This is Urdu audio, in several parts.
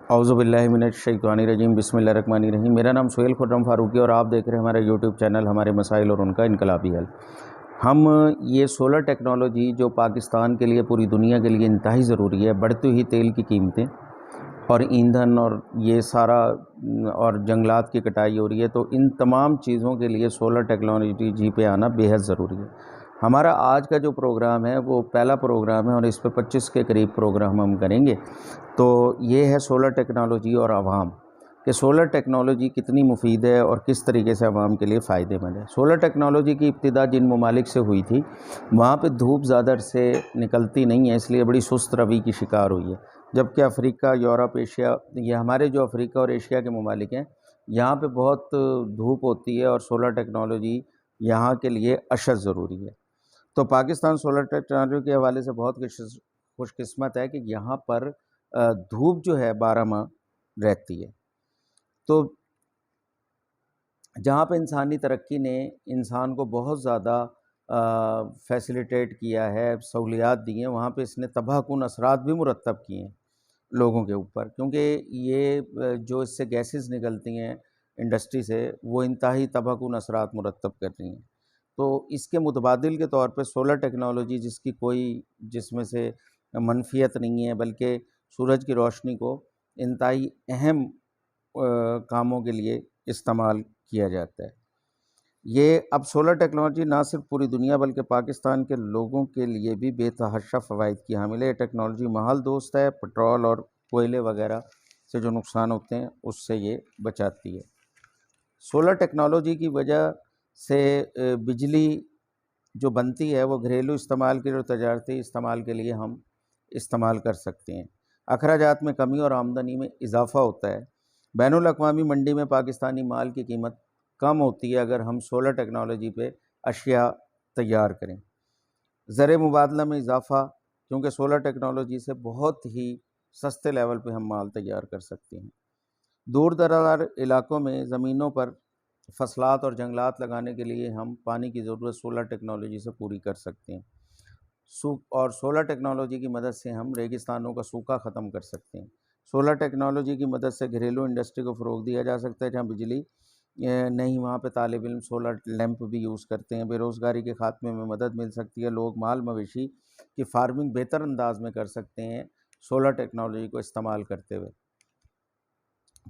اعوذ باللہ من الشیطان الرجیم، بسم اللہ الرحمن الرحیم۔ میرا نام سہیل خرم فاروقی اور آپ دیکھ رہے ہیں ہمارا یوٹیوب چینل ہمارے مسائل اور ان کا انقلابی حل۔ ہم یہ سولر ٹیکنالوجی جو پاکستان کے لیے، پوری دنیا کے لیے انتہائی ضروری ہے، بڑھتی ہوئی تیل کی قیمتیں اور ایندھن اور یہ سارا اور جنگلات کی کٹائی ہو رہی ہے، تو ان تمام چیزوں کے لیے سولر ٹیکنالوجی پہ آنا بے حد ضروری ہے۔ ہمارا آج کا جو پروگرام ہے وہ پہلا پروگرام ہے اور اس پہ 25 کے قریب پروگرام ہم کریں گے۔ تو یہ ہے سولر ٹیکنالوجی اور عوام، کہ سولر ٹیکنالوجی کتنی مفید ہے اور کس طریقے سے عوام کے لیے فائدہ مند ہے۔ سولر ٹیکنالوجی کی ابتدا جن ممالک سے ہوئی تھی وہاں پہ دھوپ زیادہ سے نکلتی نہیں ہے، اس لیے بڑی سست روی کی شکار ہوئی ہے، جبکہ افریقہ، یورپ، ایشیا، یہ ہمارے جو افریقہ اور ایشیا کے ممالک ہیں یہاں پہ بہت دھوپ ہوتی ہے اور سولر ٹیکنالوجی یہاں کے لیے اشد ضروری ہے۔ تو پاکستان سولر ٹیکنالوجی کے حوالے سے بہت خوش قسمت ہے کہ یہاں پر دھوپ جو ہے 12 ماہ رہتی ہے۔ تو جہاں پہ انسانی ترقی نے انسان کو بہت زیادہ فیسیلیٹیٹ کیا ہے، سہولیات دی ہیں، وہاں پہ اس نے تباہ کن اثرات بھی مرتب کیے ہیں لوگوں کے اوپر، کیونکہ یہ جو اس سے گیسز نکلتی ہیں انڈسٹری سے وہ انتہائی تباہ کن اثرات مرتب کر رہی ہیں۔ تو اس کے متبادل کے طور پہ سولر ٹیکنالوجی، جس میں سے منفیت نہیں ہے بلکہ سورج کی روشنی کو انتہائی اہم کاموں کے لیے استعمال کیا جاتا ہے۔ یہ اب سولر ٹیکنالوجی نہ صرف پوری دنیا بلکہ پاکستان کے لوگوں کے لیے بھی بے تحاشا فوائد کی حامل ہے۔ یہ ٹیکنالوجی ماحول دوست ہے، پٹرول اور کوئلے وغیرہ سے جو نقصان ہوتے ہیں اس سے یہ بچاتی ہے۔ سولر ٹیکنالوجی کی وجہ سے بجلی جو بنتی ہے وہ گھریلو استعمال کے لیے اور تجارتی استعمال کے لیے ہم استعمال کر سکتے ہیں۔ اخراجات میں کمی اور آمدنی میں اضافہ ہوتا ہے۔ بین الاقوامی منڈی میں پاکستانی مال کی قیمت کم ہوتی ہے اگر ہم سولر ٹیکنالوجی پہ اشیاء تیار کریں۔ زر مبادلہ میں اضافہ، کیونکہ سولر ٹیکنالوجی سے بہت ہی سستے لیول پہ ہم مال تیار کر سکتے ہیں۔ دور دراز علاقوں میں زمینوں پر فصلات اور جنگلات لگانے کے لیے ہم پانی کی ضرورت سولر ٹیکنالوجی سے پوری کر سکتے ہیں، اور سولر ٹیکنالوجی کی مدد سے ہم ریگستانوں کا سوکھا ختم کر سکتے ہیں۔ سولر ٹیکنالوجی کی مدد سے گھریلو انڈسٹری کو فروغ دیا جا سکتا ہے، جہاں بجلی نہیں وہاں پہ طالب علم سولر لیمپ بھی یوز کرتے ہیں۔ بے روزگاری کے خاتمے میں مدد مل سکتی ہے، لوگ مال مویشی کی فارمنگ بہتر انداز میں کر سکتے ہیں سولر ٹیکنالوجی کو استعمال کرتے ہوئے۔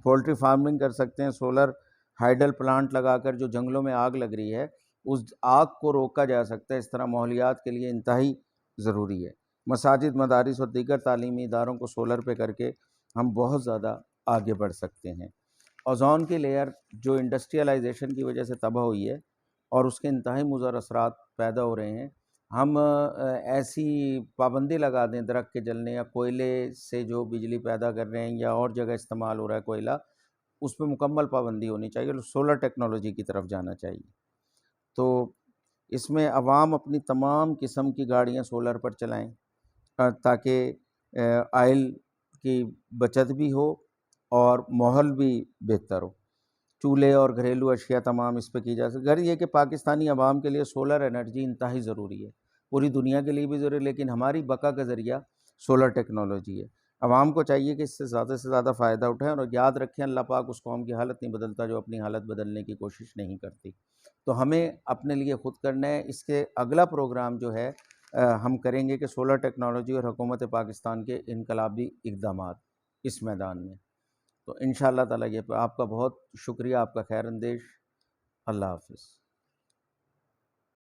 پولٹری فارمنگ کر سکتے ہیں، سولر ہائیڈل پلانٹ لگا کر جو جنگلوں میں آگ لگ رہی ہے اس آگ کو روکا جا سکتا ہے۔ اس طرح ماحولیات کے لیے انتہائی ضروری ہے۔ مساجد، مدارس اور دیگر تعلیمی اداروں کو سولر پہ کر کے ہم بہت زیادہ آگے بڑھ سکتے ہیں۔ اوزون کی لیئر جو انڈسٹریلائزیشن کی وجہ سے تباہ ہوئی ہے اور اس کے انتہائی مضر اثرات پیدا ہو رہے ہیں، ہم ایسی پابندی لگا دیں درخت کے جلنے یا کوئلے سے جو بجلی پیدا کر رہے ہیں یا اور جگہ استعمال ہو رہا ہے کوئلہ، اس پہ مکمل پابندی ہونی چاہیے اور سولر ٹیکنالوجی کی طرف جانا چاہیے۔ تو اس میں عوام اپنی تمام قسم کی گاڑیاں سولر پر چلائیں تاکہ آئل کی بچت بھی ہو اور ماحول بھی بہتر ہو۔ چولہے اور گھریلو اشیاء تمام اس پہ کی جا سکتی۔ غرض یہ کہ پاکستانی عوام کے لیے سولر انرجی انتہائی ضروری ہے، پوری دنیا کے لیے بھی ضروری ہے، لیکن ہماری بقا کا ذریعہ سولر ٹیکنالوجی ہے۔ عوام کو چاہیے کہ اس سے زیادہ فائدہ اٹھائیں اور یاد رکھیں اللہ پاک اس قوم کی حالت نہیں بدلتا جو اپنی حالت بدلنے کی کوشش نہیں کرتی۔ تو ہمیں اپنے لیے خود کرنا ہے۔ اس کے اگلا پروگرام جو ہے ہم کریں گے کہ سولر ٹیکنالوجی اور حکومت پاکستان کے انقلابی اقدامات اس میدان میں۔ تو انشاءاللہ تعالیٰ یہ آپ کا بہت شکریہ، آپ کا خیر اندیش۔ اللہ حافظ۔